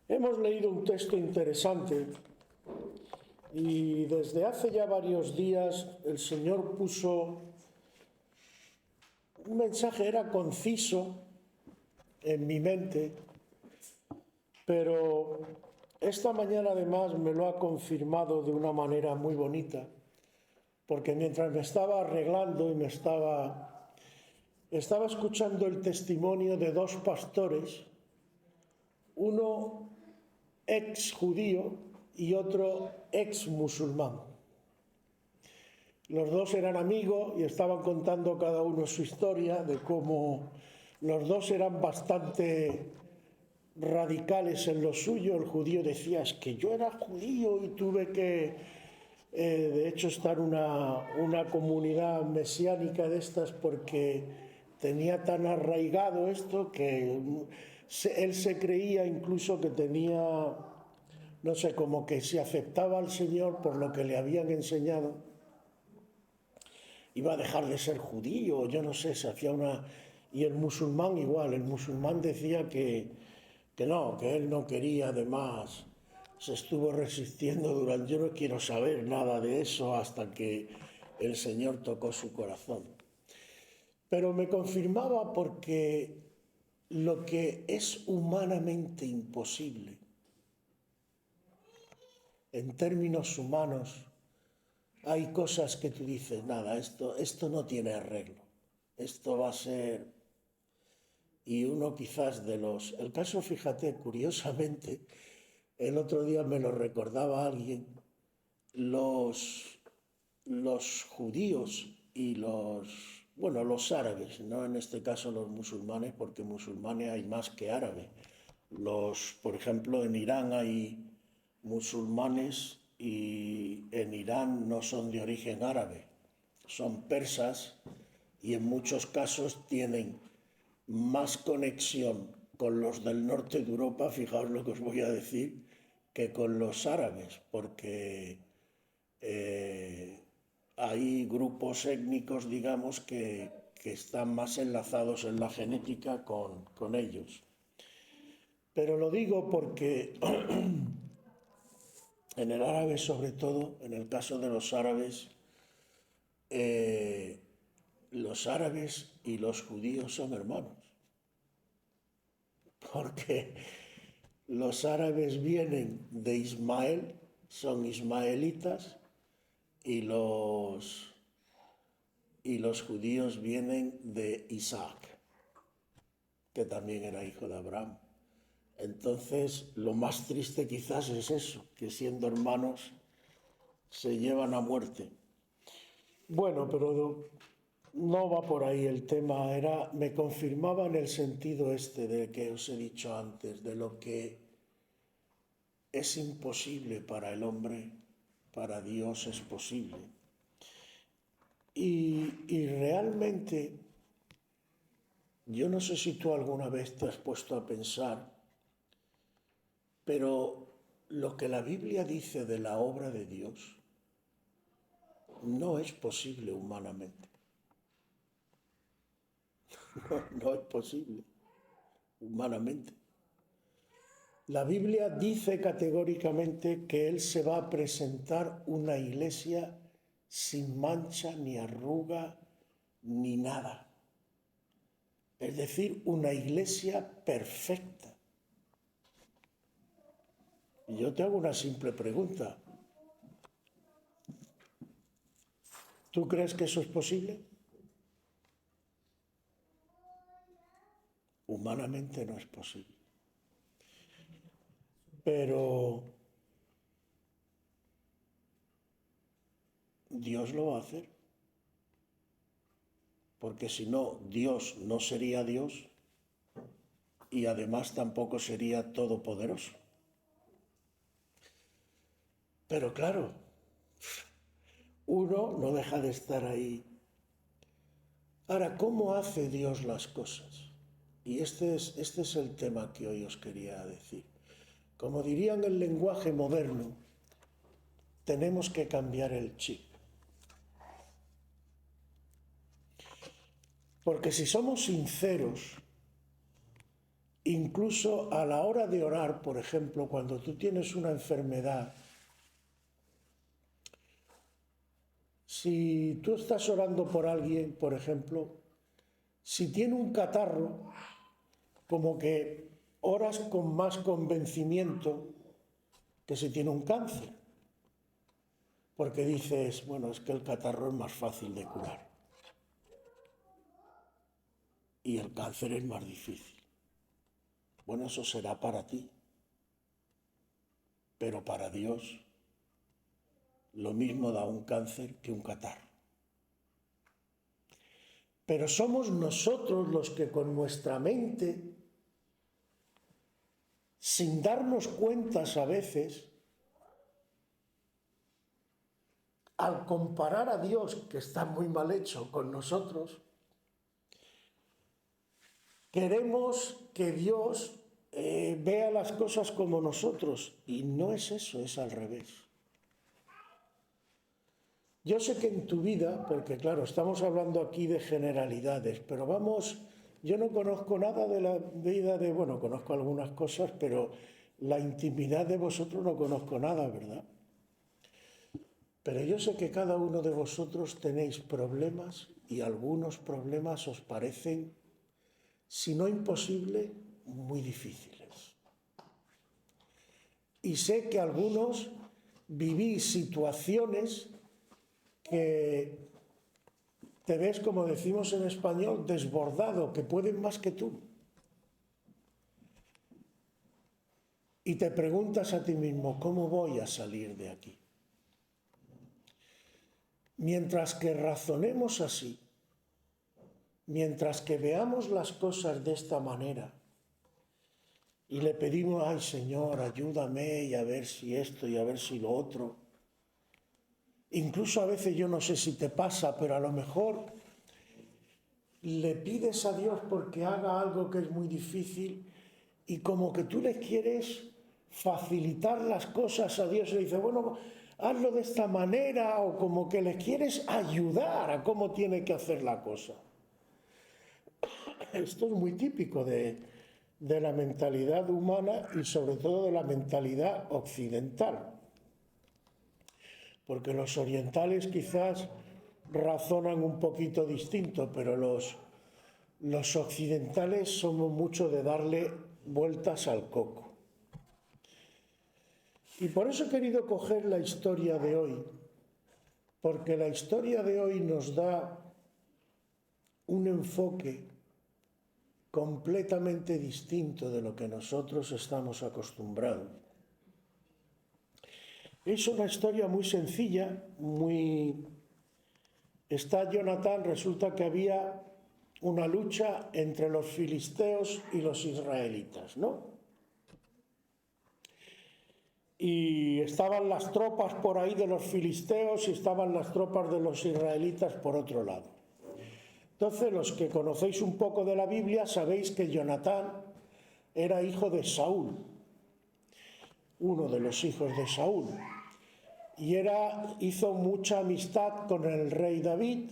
Hemos leído un texto interesante y desde hace ya varios días el Señor puso un mensaje, era conciso en mi mente, pero esta mañana además me lo ha confirmado de una manera muy bonita, porque mientras me estaba arreglando y estaba escuchando el testimonio de dos pastores, uno ex judío y otro ex musulmán. Los dos eran amigos y estaban contando cada uno su historia de cómo los dos eran bastante radicales en lo suyo. El judío decía, es que yo era judío y tuve que, de hecho, estar una comunidad mesiánica de estas porque tenía tan arraigado esto que él se creía incluso que tenía, no sé, como que si aceptaba al Señor por lo que le habían enseñado, iba a dejar de ser judío, yo no sé, se hacía una... Y el musulmán igual, el musulmán decía que no, que él no quería, además, se estuvo resistiendo durante... Yo no quiero saber nada de eso hasta que el Señor tocó su corazón. Pero me confirmaba porque lo que es humanamente imposible, en términos humanos, hay cosas que tú dices, nada, esto no tiene arreglo, esto va a ser... Y uno quizás de los... El caso, fíjate, curiosamente, el otro día me lo recordaba alguien, los judíos y los árabes, no en este caso los musulmanes, porque musulmanes hay más que árabes. Por ejemplo, en Irán hay musulmanes y en Irán no son de origen árabe, son persas y en muchos casos tienen más conexión con los del norte de Europa, fijaos lo que os voy a decir, que con los árabes, porque hay grupos étnicos, digamos, que están más enlazados en la genética con ellos. Pero lo digo porque en el árabe, sobre todo, en el caso de los árabes y los judíos son hermanos. Porque los árabes vienen de Ismael, son ismaelitas, y los judíos vienen de Isaac, que también era hijo de Abraham. Entonces, lo más triste quizás es eso, que siendo hermanos se llevan a muerte. Bueno, pero no va por ahí el tema, me confirmaba en el sentido este de que os he dicho antes, de lo que es imposible para el hombre, para Dios es posible. Y realmente, yo no sé si tú alguna vez te has puesto a pensar, pero lo que la Biblia dice de la obra de Dios no es posible humanamente. No es posible humanamente. La Biblia dice categóricamente que Él se va a presentar una iglesia sin mancha, ni arruga, ni nada. Es decir, una iglesia perfecta. Y yo te hago una simple pregunta. ¿Tú crees que eso es posible? Humanamente no es posible. Pero Dios lo va a hacer. Porque si no, Dios no sería Dios y además tampoco sería todopoderoso. Pero claro, uno no deja de estar ahí. Ahora, ¿cómo hace Dios las cosas? Y este es el tema que hoy os quería decir. Como dirían en el lenguaje moderno, tenemos que cambiar el chip. Porque si somos sinceros, incluso a la hora de orar, por ejemplo, cuando tú tienes una enfermedad, si tú estás orando por alguien, por ejemplo, si tiene un catarro, como que oras con más convencimiento que si tiene un cáncer, porque dices, bueno, es que el catarro es más fácil de curar y el cáncer es más difícil. Bueno, eso será para ti, pero para Dios lo mismo da un cáncer que un catarro. Pero somos nosotros los que con nuestra mente, sin darnos cuentas a veces, al comparar a Dios, que está muy mal hecho, con nosotros, queremos que Dios vea las cosas como nosotros, y no es eso, es al revés. Yo sé que en tu vida, porque claro, estamos hablando aquí de generalidades, pero vamos, yo no conozco nada de la vida de, bueno, conozco algunas cosas, pero la intimidad de vosotros no conozco nada, ¿verdad? Pero yo sé que cada uno de vosotros tenéis problemas y algunos problemas os parecen, si no imposible, muy difíciles. Y sé que algunos vivís situaciones que te ves, como decimos en español, desbordado, que pueden más que tú. Y te preguntas a ti mismo, ¿cómo voy a salir de aquí? Mientras que razonemos así, mientras que veamos las cosas de esta manera y le pedimos, ay Señor, ayúdame y a ver si esto y a ver si lo otro, incluso a veces yo no sé si te pasa, pero a lo mejor le pides a Dios porque haga algo que es muy difícil y como que tú le quieres facilitar las cosas a Dios y le dices, bueno, hazlo de esta manera, o como que le quieres ayudar a cómo tiene que hacer la cosa. Esto es muy típico de la mentalidad humana y sobre todo de la mentalidad occidental. Porque los orientales quizás razonan un poquito distinto, pero los occidentales somos mucho de darle vueltas al coco. Y por eso he querido coger la historia de hoy, porque la historia de hoy nos da un enfoque completamente distinto de lo que nosotros estamos acostumbrados. Es una historia muy sencilla, Está Jonatán, resulta que había una lucha entre los filisteos y los israelitas, ¿no? Y estaban las tropas por ahí de los filisteos y estaban las tropas de los israelitas por otro lado. Entonces, los que conocéis un poco de la Biblia sabéis que Jonatán era hijo de Saúl, uno de los hijos de Saúl, y hizo mucha amistad con el rey David,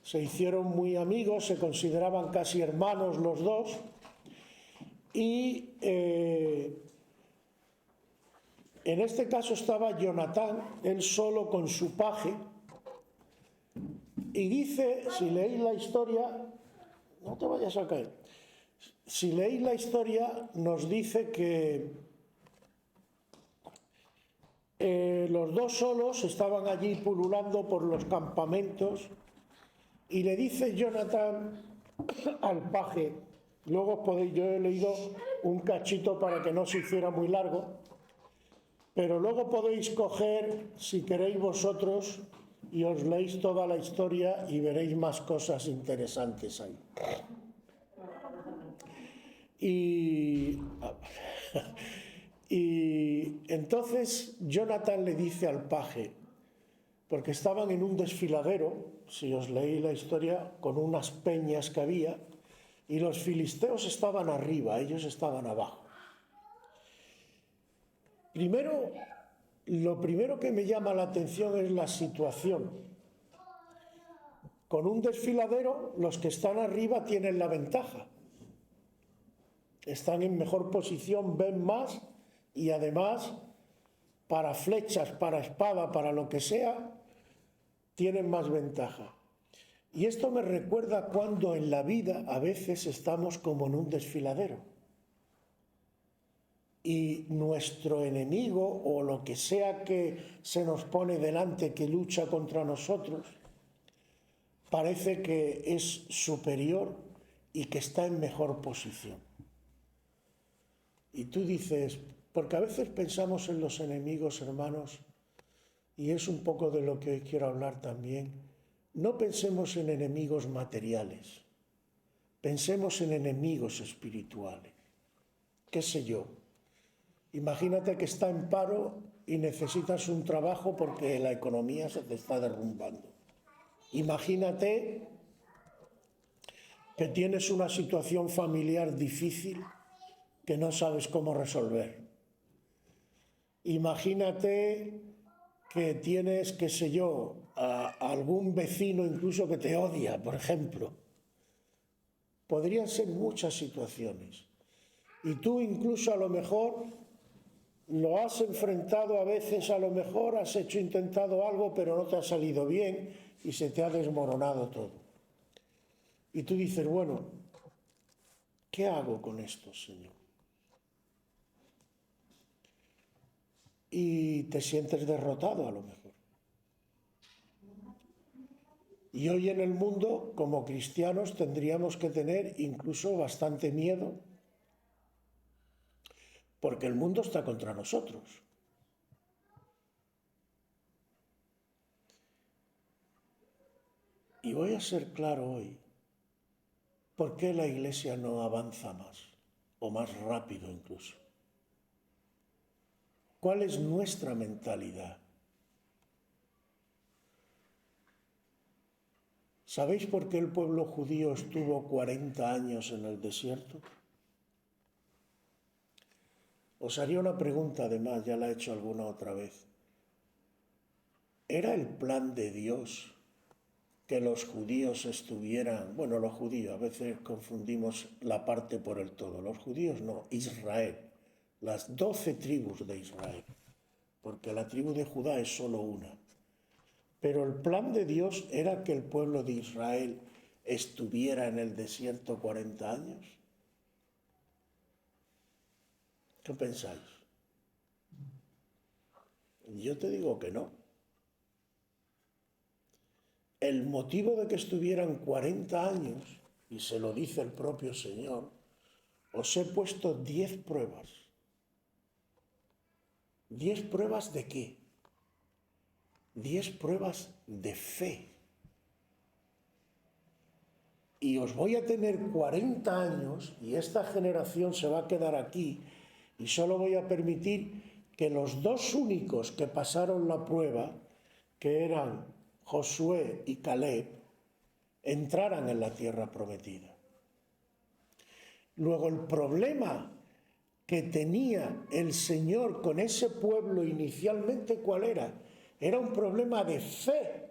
se hicieron muy amigos, se consideraban casi hermanos los dos, y en este caso estaba Jonatán, él solo con su paje, y dice, si leéis la historia, no te vayas a caer, si leéis la historia nos dice que los dos solos estaban allí pululando por los campamentos y le dice Jonatán al paje, luego podéis, yo he leído un cachito para que no se hiciera muy largo, pero luego podéis coger, si queréis vosotros, y os leéis toda la historia y veréis más cosas interesantes ahí. Y entonces Jonatán le dice al paje, porque estaban en un desfiladero, si os leí la historia, con unas peñas que había, y los filisteos estaban arriba, ellos estaban abajo. Lo primero que me llama la atención es la situación. Con un desfiladero, los que están arriba tienen la ventaja. están en mejor posición, ven más y además para flechas, para espada, para lo que sea, tienen más ventaja. Y esto me recuerda cuando en la vida a veces estamos como en un desfiladero y nuestro enemigo o lo que sea que se nos pone delante que lucha contra nosotros parece que es superior y que está en mejor posición. Y tú dices, porque a veces pensamos en los enemigos, hermanos, y es un poco de lo que hoy quiero hablar también, no pensemos en enemigos materiales, pensemos en enemigos espirituales. ¿Qué sé yo? Imagínate que está en paro y necesitas un trabajo porque la economía se te está derrumbando. Imagínate que tienes una situación familiar difícil que no sabes cómo resolver. Imagínate que tienes, qué sé yo, a algún vecino incluso que te odia, por ejemplo. Podrían ser muchas situaciones. Y tú incluso a lo mejor lo has enfrentado a veces, a lo mejor has intentado algo, pero no te ha salido bien y se te ha desmoronado todo. Y tú dices, bueno, ¿qué hago con esto, Señor? Y te sientes derrotado a lo mejor. Y hoy en el mundo, como cristianos, tendríamos que tener incluso bastante miedo, porque el mundo está contra nosotros. Y voy a ser claro hoy, ¿por qué la Iglesia no avanza más, o más rápido incluso? ¿Cuál es nuestra mentalidad? ¿Sabéis por qué el pueblo judío estuvo 40 años en el desierto? Os haría una pregunta, además, ya la he hecho alguna otra vez. ¿Era el plan de Dios que los judíos estuvieran, bueno, los judíos, a veces confundimos la parte por el todo, los judíos no, Israel, las 12 tribus de Israel, porque la tribu de Judá es solo una. Pero el plan de Dios era que el pueblo de Israel estuviera en el desierto 40 años. ¿Qué pensáis? Yo te digo que no. El motivo de que estuvieran 40 años, y se lo dice el propio Señor, os he puesto 10 pruebas. ¿10 pruebas de qué? 10 pruebas de fe. Y os voy a tener 40 años y esta generación se va a quedar aquí y solo voy a permitir que los dos únicos que pasaron la prueba, que eran Josué y Caleb, entraran en la tierra prometida. Luego el problema que tenía el Señor con ese pueblo inicialmente, ¿cuál era? Era un problema de fe.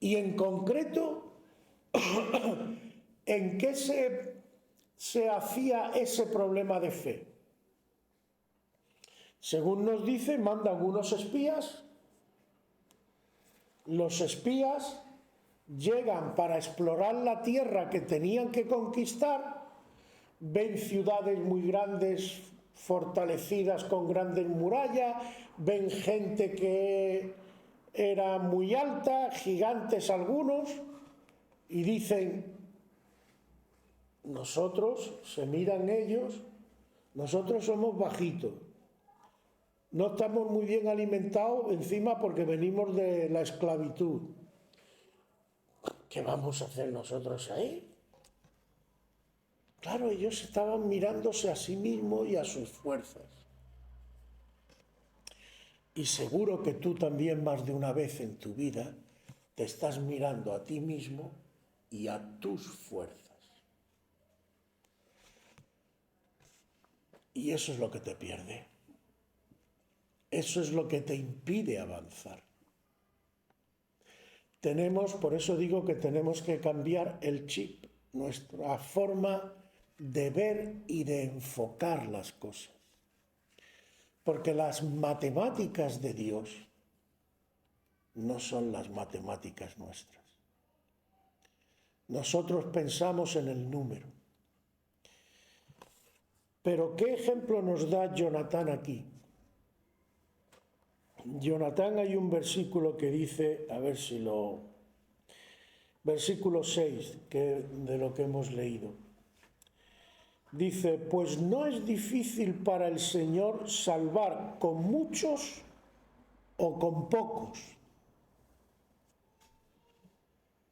Y en concreto, ¿en qué se hacía ese problema de fe? Según nos dice, mandan unos espías. Los espías llegan para explorar la tierra que tenían que conquistar, ven ciudades muy grandes, fortalecidas con grandes murallas, ven gente que era muy alta, gigantes algunos, y dicen, nosotros, se miran ellos, nosotros somos bajitos, no estamos muy bien alimentados encima porque venimos de la esclavitud. ¿Qué vamos a hacer nosotros ahí? Claro, ellos estaban mirándose a sí mismos y a sus fuerzas. Y seguro que tú también más de una vez en tu vida te estás mirando a ti mismo y a tus fuerzas. Y eso es lo que te pierde. Eso es lo que te impide avanzar. Por eso digo que tenemos que cambiar el chip. nuestra forma de ver y de enfocar las cosas. Porque las matemáticas de Dios no son las matemáticas nuestras. Nosotros pensamos en el número. Pero ¿qué ejemplo nos da Jonatán aquí? Jonatán, hay un versículo que dice, versículo 6, de lo que hemos leído. Dice, pues no es difícil para el Señor salvar con muchos o con pocos.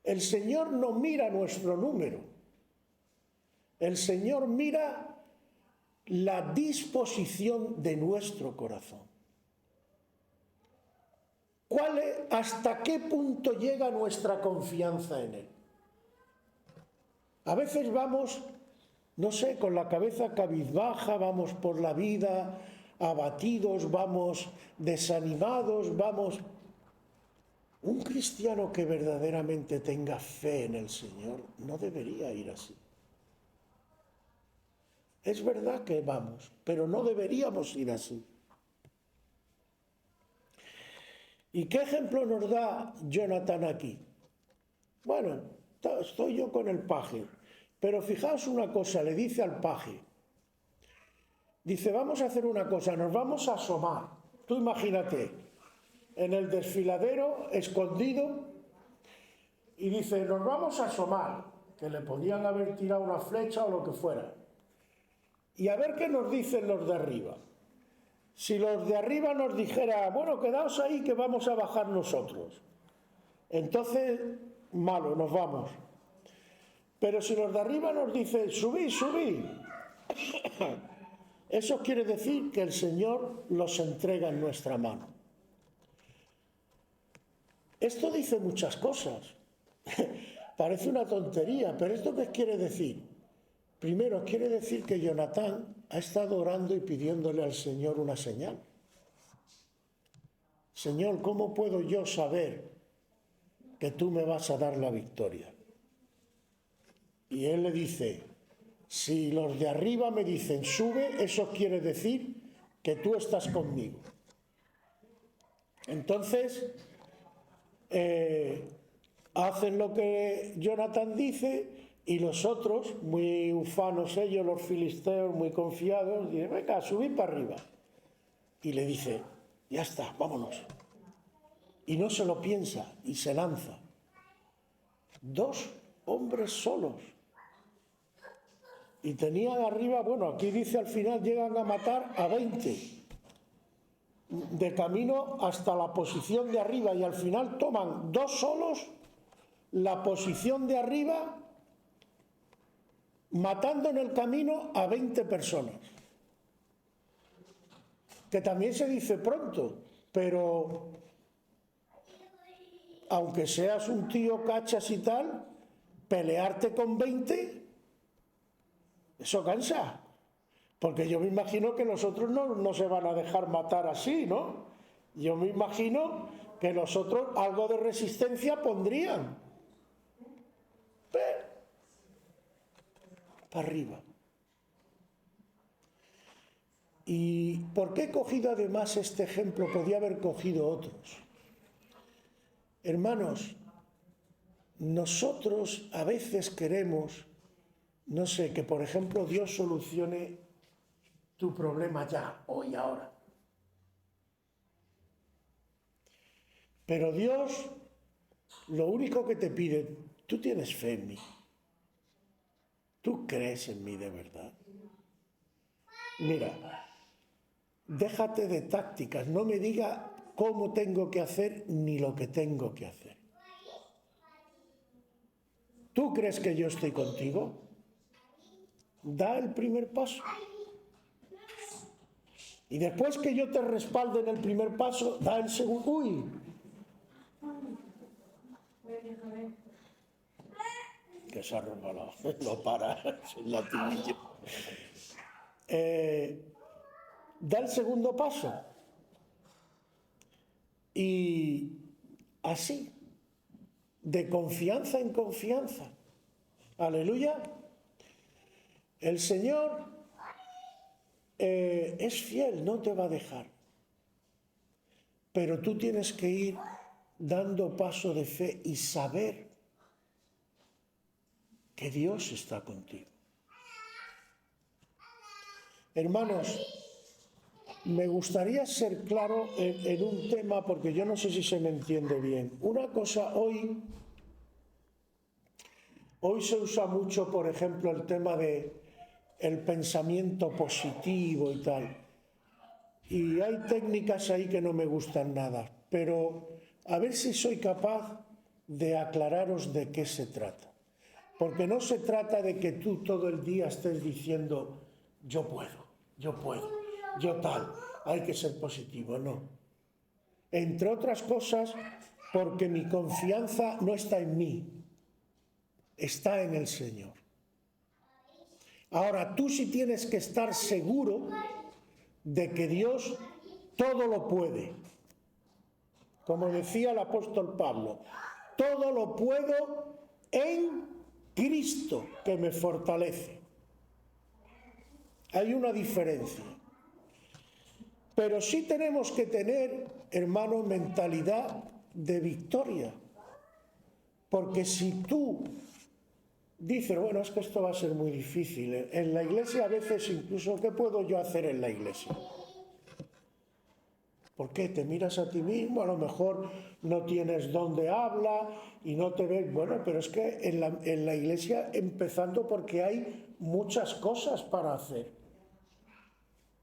El Señor no mira nuestro número. El Señor mira la disposición de nuestro corazón. ¿Hasta qué punto llega nuestra confianza en Él? A veces vamos, no sé, con la cabeza cabizbaja, vamos por la vida abatidos, vamos desanimados, vamos... Un cristiano que verdaderamente tenga fe en el Señor no debería ir así. Es verdad que vamos, pero no deberíamos ir así. ¿Y qué ejemplo nos da Jonatán aquí? Bueno, estoy yo con el paje, pero fijaos una cosa, le dice al paje, dice, vamos a hacer una cosa, nos vamos a asomar. Tú imagínate, en el desfiladero, escondido, y dice, nos vamos a asomar, que le podían haber tirado una flecha o lo que fuera, y a ver qué nos dicen los de arriba. Si los de arriba nos dijera, bueno, quedaos ahí que vamos a bajar nosotros, entonces, malo, nos vamos. Pero si los de arriba nos dicen, subid, subid, eso quiere decir que el Señor los entrega en nuestra mano. Esto dice muchas cosas. Parece una tontería, pero ¿esto qué quiere decir? Primero, quiere decir que Jonatán ha estado orando y pidiéndole al Señor una señal. Señor, ¿cómo puedo yo saber que tú me vas a dar la victoria? Y él le dice, si los de arriba me dicen sube, eso quiere decir que tú estás conmigo. Entonces, hacen lo que Jonatán dice y los otros, muy ufanos ellos, los filisteos, muy confiados, dicen, venga, subid para arriba. Y le dice, ya está, vámonos. Y no se lo piensa y se lanza. 2 hombres solos. Y tenían arriba, bueno, aquí dice al final llegan a matar a 20. De camino hasta la posición de arriba y al final toman 2 solos la posición de arriba, matando en el camino a 20 personas. Que también se dice pronto, pero aunque seas un tío cachas y tal, pelearte con 20, eso cansa. Porque yo me imagino que los otros no se van a dejar matar así, ¿no? Yo me imagino que los otros algo de resistencia pondrían. Pero, para arriba. ¿Y por qué he cogido además este ejemplo? Podía haber cogido otros. Hermanos, nosotros a veces queremos, no sé, que por ejemplo Dios solucione tu problema ya, hoy, ahora. Pero Dios, lo único que te pide, tú tienes fe en mí. ¿Tú crees en mí de verdad? Mira, déjate de tácticas, no me diga cómo tengo que hacer ni lo que tengo que hacer. ¿Tú crees que yo estoy contigo? Da el primer paso. Y después que yo te respalde en el primer paso, da el segundo. ¡Uy! Que se ha resbalado. No para, es un latinillo. Da el segundo paso. Y así, de confianza en confianza, Aleluya. El Señor es fiel, no te va a dejar. Pero tú tienes que ir dando paso de fe y saber que Dios está contigo. Hermanos, me gustaría ser claro en un tema porque yo no sé si se me entiende bien. Una cosa, hoy se usa mucho, por ejemplo, el tema de el pensamiento positivo y tal. Y hay técnicas ahí que no me gustan nada, pero a ver si soy capaz de aclararos de qué se trata. Porque no se trata de que tú todo el día estés diciendo yo puedo, yo tal, hay que ser positivo, no. Entre otras cosas, porque mi confianza no está en mí, está en el Señor. Ahora, tú sí tienes que estar seguro de que Dios todo lo puede. Como decía el apóstol Pablo, todo lo puedo en Cristo que me fortalece. Hay una diferencia. Pero sí tenemos que tener, hermano, mentalidad de victoria. Porque si tú dices, bueno, es que esto va a ser muy difícil. En la iglesia a veces incluso, ¿qué puedo yo hacer en la iglesia? ¿Por qué? Te miras a ti mismo, a lo mejor no tienes dónde habla y no te ves. Bueno, pero es que en la iglesia, empezando porque hay muchas cosas para hacer.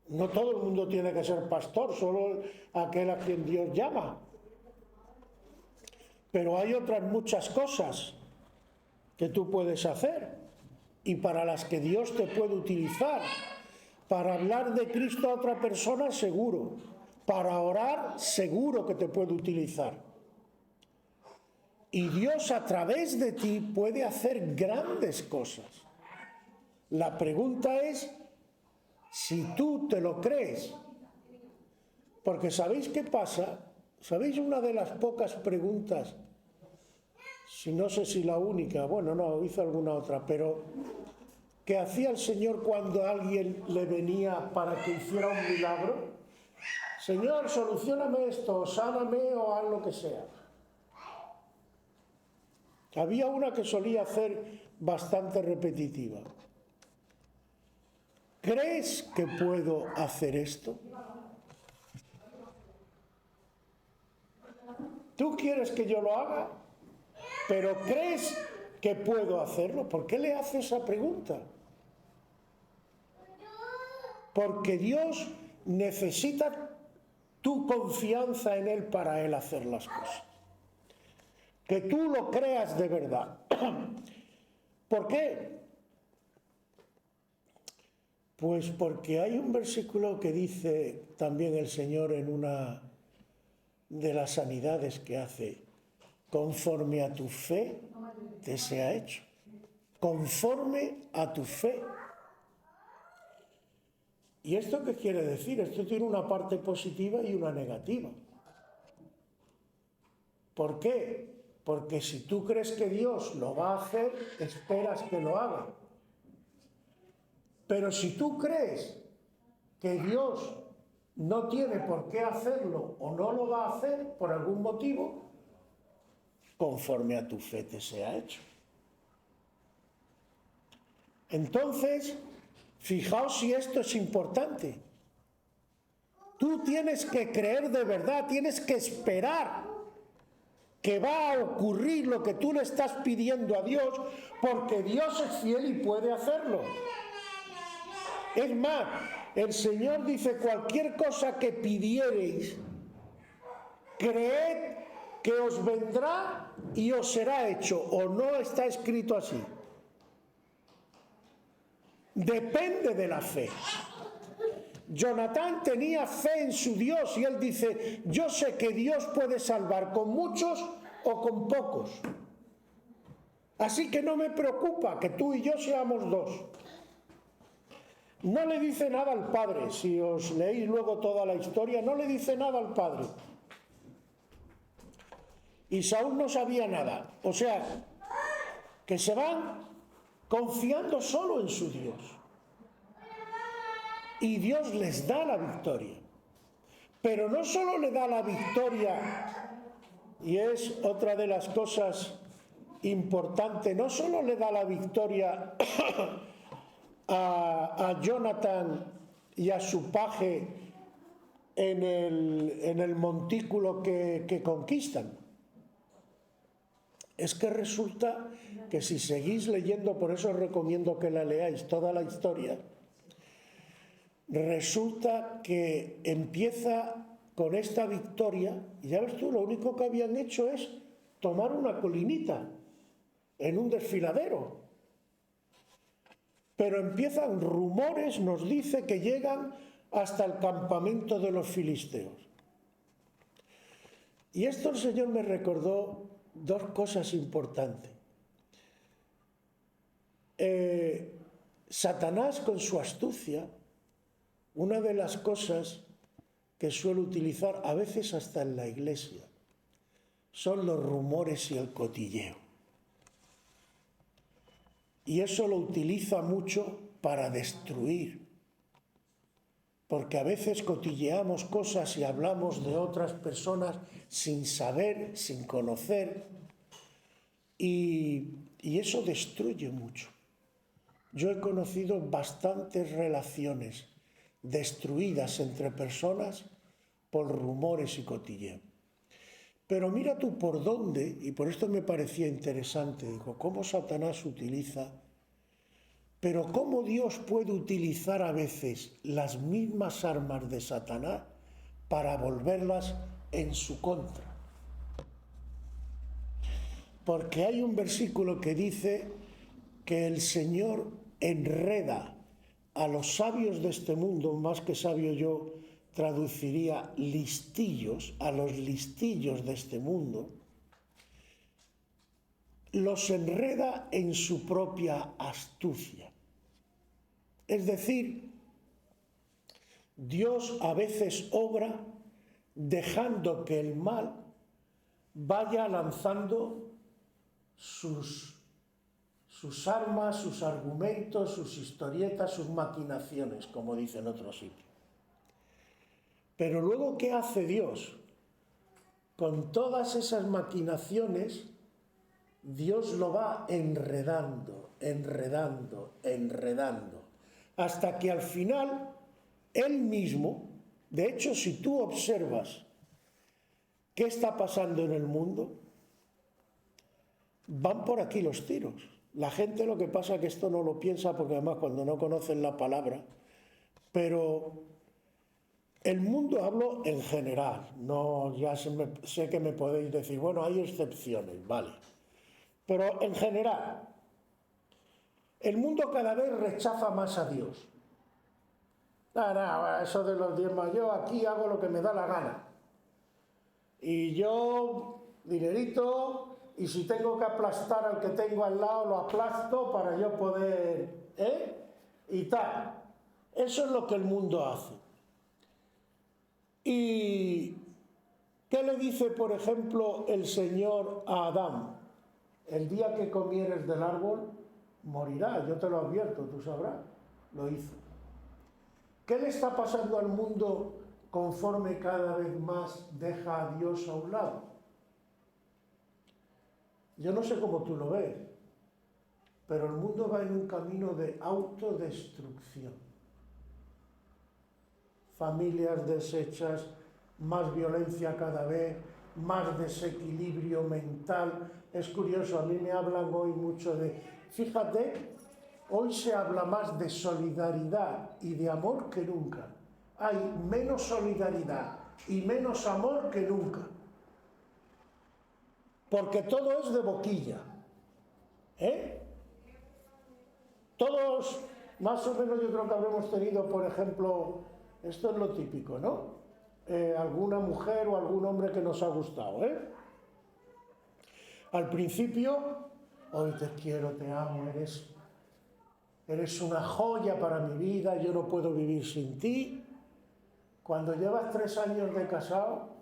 No todo el mundo tiene que ser pastor, solo aquel a quien Dios llama. Pero hay otras muchas cosas que tú puedes hacer y para las que Dios te puede utilizar. Para hablar de Cristo a otra persona, seguro. Para orar, seguro que te puede utilizar. Y Dios a través de ti puede hacer grandes cosas. La pregunta es si tú te lo crees. Porque ¿sabéis qué pasa? ¿Sabéis una de las pocas preguntas? Si no sé si la única, bueno, no, hizo alguna otra, pero que hacía el Señor cuando alguien le venía para que hiciera un milagro. Señor, solucióname esto, sáname o haz lo que sea. Había una que solía hacer bastante repetitiva. ¿Crees que puedo hacer esto? ¿Tú quieres que yo lo haga? ¿Pero crees que puedo hacerlo? ¿Por qué le hace esa pregunta? Porque Dios necesita tu confianza en Él para Él hacer las cosas. Que tú lo creas de verdad. ¿Por qué? Pues porque hay un versículo que dice también el Señor en una de las sanidades que hace, conforme a tu fe te sea hecho. Conforme a tu fe. ¿Y esto qué quiere decir? Esto tiene una parte positiva y una negativa. ¿Por qué? Porque si tú crees que Dios lo va a hacer, esperas que lo haga. Pero si tú crees que Dios no tiene por qué hacerlo o no lo va a hacer por algún motivo, conforme a tu fe te sea hecho. Entonces, fijaos si esto es importante. Tú tienes que creer de verdad, tienes que esperar que va a ocurrir lo que tú le estás pidiendo a Dios, porque Dios es fiel y puede hacerlo. Es más, el Señor dice, cualquier cosa que pidiereis, creed que os vendrá y os será hecho, o no está escrito así. Depende de la fe. Jonatán tenía fe en su Dios y él dice, yo sé que Dios puede salvar con muchos o con pocos. Así que no me preocupa que tú y yo seamos dos. No le dice nada al padre, si os leéis luego toda la historia, no le dice nada al padre. Y Saúl no sabía nada. O sea, que se van confiando solo en su Dios. Y Dios les da la victoria. Pero no solo le da la victoria, y es otra de las cosas importantes, no solo le da la victoria a Jonathan y a su paje en el montículo que conquistan. Es que resulta que si seguís leyendo, por eso os recomiendo que la leáis toda la historia, resulta que empieza con esta victoria, y ya ves tú, lo único que habían hecho es tomar una colinita en un desfiladero. Pero empiezan rumores, nos dice que llegan hasta el campamento de los filisteos. Y esto el Señor me recordó dos cosas importantes. Satanás, con su astucia, una de las cosas que suele utilizar, a veces hasta en la iglesia, son los rumores y el cotilleo. Y eso lo utiliza mucho para destruir. Porque a veces cotilleamos cosas y hablamos de otras personas sin saber, sin conocer, y eso destruye mucho. Yo he conocido bastantes relaciones destruidas entre personas por rumores y cotilleo. Pero mira tú por dónde, y por esto me parecía interesante, digo, cómo Satanás utiliza, pero cómo Dios puede utilizar a veces las mismas armas de Satanás para volverlas en su contra. Porque hay un versículo que dice que el Señor enreda a los sabios de este mundo, más que sabio yo traduciría listillos, a los listillos de este mundo, los enreda en su propia astucia. Es decir, Dios a veces obra dejando que el mal vaya lanzando sus armas, sus argumentos, sus historietas, sus maquinaciones, como dice en otro sitio. Pero luego, ¿qué hace Dios? Con todas esas maquinaciones, Dios lo va enredando, hasta que al final, Él mismo, de hecho, si tú observas qué está pasando en el mundo, van por aquí los tiros. La gente, lo que pasa es que esto no lo piensa, porque además cuando no conocen la palabra, pero el mundo, hablo en general, no, ya sé que me podéis decir, bueno, hay excepciones, vale, pero en general, el mundo cada vez rechaza más a Dios. No, eso de los diezmos, yo aquí hago lo que me da la gana. Y yo, dinerito, y si tengo que aplastar al que tengo al lado, lo aplasto para yo poder, y tal. Eso es lo que el mundo hace. ¿Y qué le dice, por ejemplo, el Señor a Adán? El día que comieres del árbol, morirás, yo te lo advierto, tú sabrás. Lo hizo. ¿Qué le está pasando al mundo conforme cada vez más deja a Dios a un lado? Yo no sé cómo tú lo ves, pero el mundo va en un camino de autodestrucción. Familias deshechas, más violencia cada vez, más desequilibrio mental. Es curioso, a mí me hablan hoy mucho de, fíjate, hoy se habla más de solidaridad y de amor que nunca. Hay menos solidaridad y menos amor que nunca. Porque todo es de boquilla. Todos, más o menos, yo creo que habremos tenido, por ejemplo, esto es lo típico, ¿no? Alguna mujer o algún hombre que nos ha gustado, Al principio, hoy te quiero, te amo, eres una joya para mi vida, yo no puedo vivir sin ti. Cuando llevas 3 años de casado,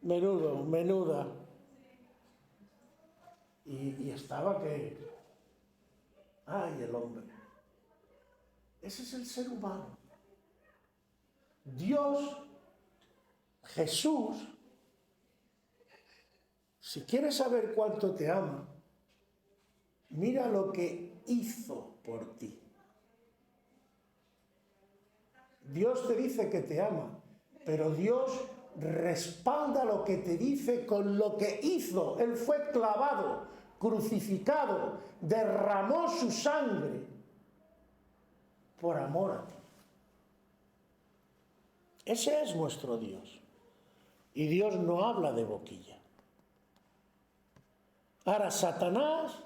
menuda. Y estaba que Ay, el hombre. Ese es el ser humano. Dios, Jesús, si quieres saber cuánto te ama, mira lo que hizo por ti. Dios te dice que te ama, pero Dios respalda lo que te dice con lo que hizo. Él fue clavado, crucificado, derramó su sangre por amor a ti. Ese es nuestro Dios. Y Dios no habla de boquilla. Ahora, Satanás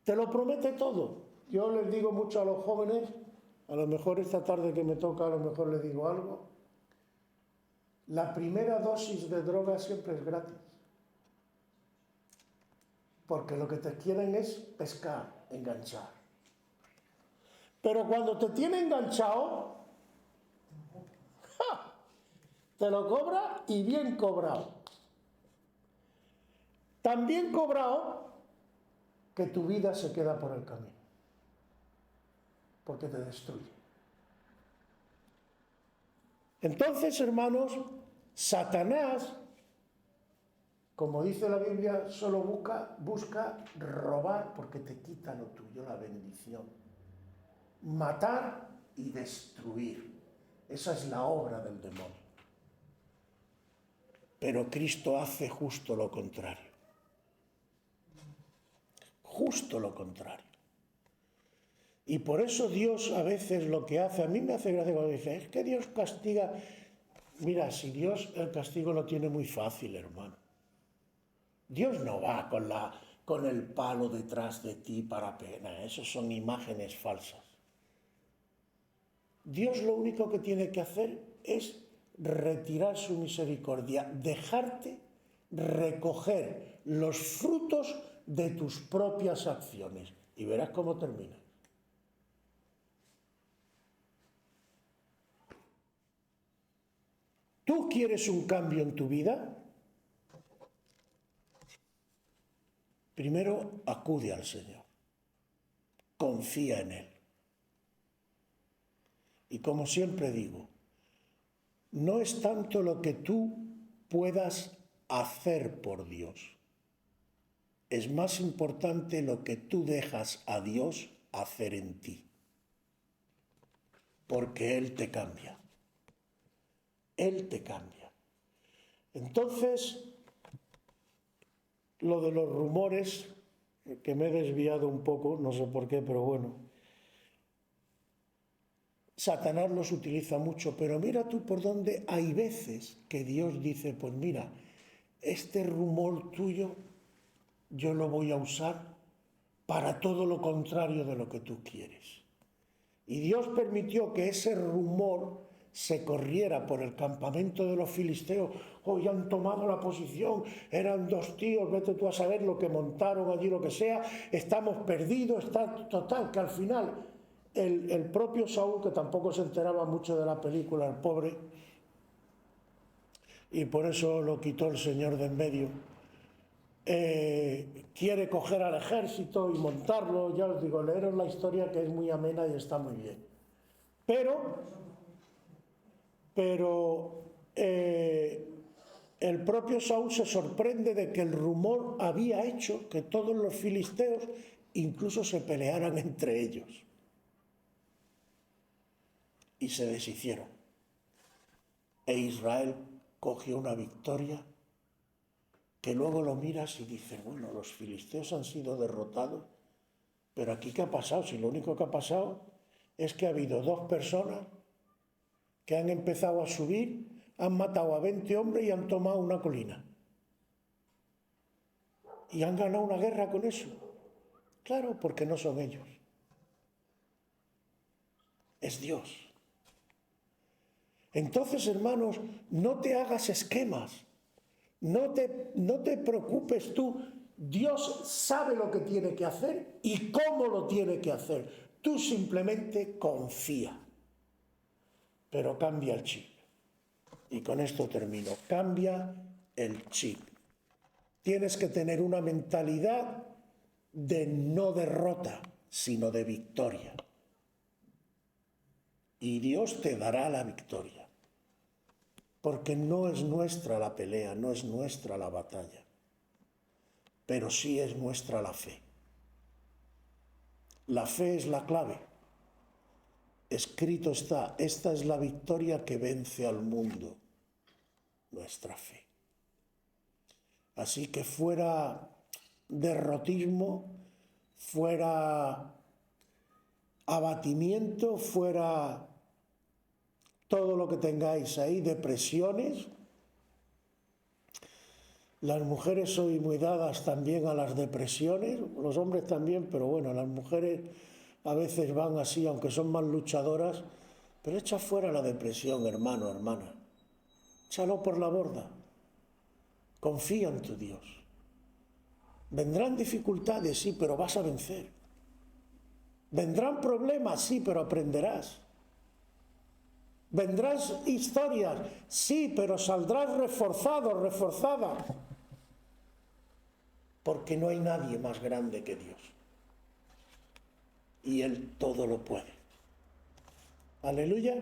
te lo promete todo. Yo les digo mucho a los jóvenes, a lo mejor esta tarde que me toca, a lo mejor les digo algo. La primera dosis de droga siempre es gratis. Porque lo que te quieren es pescar, enganchar. Pero cuando te tiene enganchado, ¡ja!, te lo cobra y bien cobrado. Tan bien cobrado que tu vida se queda por el camino. Porque te destruye. Entonces, hermanos, Satanás, como dice la Biblia, solo busca robar porque te quita lo tuyo, la bendición. Matar y destruir. Esa es la obra del demonio. Pero Cristo hace justo lo contrario. Justo lo contrario. Y por eso Dios a veces lo que hace, a mí me hace gracia cuando dice, es que Dios castiga. Mira, si Dios el castigo lo tiene muy fácil, hermano. Dios no va con el palo detrás de ti para pena. Eso son imágenes falsas. Dios lo único que tiene que hacer es retirar su misericordia, dejarte recoger los frutos de tus propias acciones. Y verás cómo termina. ¿Tú quieres un cambio en tu vida? Primero, acude al Señor. Confía en Él. Y como siempre digo, no es tanto lo que tú puedas hacer por Dios. Es más importante lo que tú dejas a Dios hacer en ti. Porque Él te cambia. Él te cambia. Entonces, lo de los rumores, que me he desviado un poco, no sé por qué, pero bueno. Satanás los utiliza mucho, pero mira tú por dónde hay veces que Dios dice, pues mira, este rumor tuyo yo lo voy a usar para todo lo contrario de lo que tú quieres. Y Dios permitió que ese rumor se corriera por el campamento de los filisteos. Hoy han tomado la posición, eran 2 tíos, vete tú a saber lo que montaron allí, lo que sea, estamos perdidos, está total, que al final el propio Saúl, que tampoco se enteraba mucho de la película, el pobre, y por eso lo quitó el Señor de en medio, quiere coger al ejército y montarlo. Ya os digo, leeros la historia, que es muy amena y está muy bien. Pero el propio Saúl se sorprende de que el rumor había hecho que todos los filisteos incluso se pelearan entre ellos. Y se deshicieron. E Israel cogió una victoria que luego lo miras y dices, bueno, los filisteos han sido derrotados, pero aquí ¿qué ha pasado? Si lo único que ha pasado es que ha habido 2 personas que han empezado a subir, han matado a 20 hombres y han tomado una colina. Y han ganado una guerra con eso. Claro, porque no son ellos. Es Dios. Entonces, hermanos, no te hagas esquemas. No te preocupes tú. Dios sabe lo que tiene que hacer y cómo lo tiene que hacer. Tú simplemente confía. Pero cambia el chip. Y con esto termino. Cambia el chip. Tienes que tener una mentalidad de no derrota. sino de victoria. Y Dios te dará la victoria, porque no es nuestra la pelea, no es nuestra la batalla, pero sí es nuestra la fe. La fe es la clave. Escrito está, esta es la victoria que vence al mundo, nuestra fe. Así que fuera derrotismo, fuera abatimiento, fuera todo lo que tengáis ahí, depresiones. Las mujeres sois muy dadas también a las depresiones, los hombres también, pero bueno, las mujeres a veces van así, aunque son más luchadoras, pero echa fuera la depresión, hermano, hermana. Échalo por la borda. Confía en tu Dios. Vendrán dificultades, sí, pero vas a vencer. Vendrán problemas, sí, pero aprenderás. Vendrán historias, sí, pero saldrás reforzado, reforzada. Porque no hay nadie más grande que Dios. Y Él todo lo puede. Aleluya.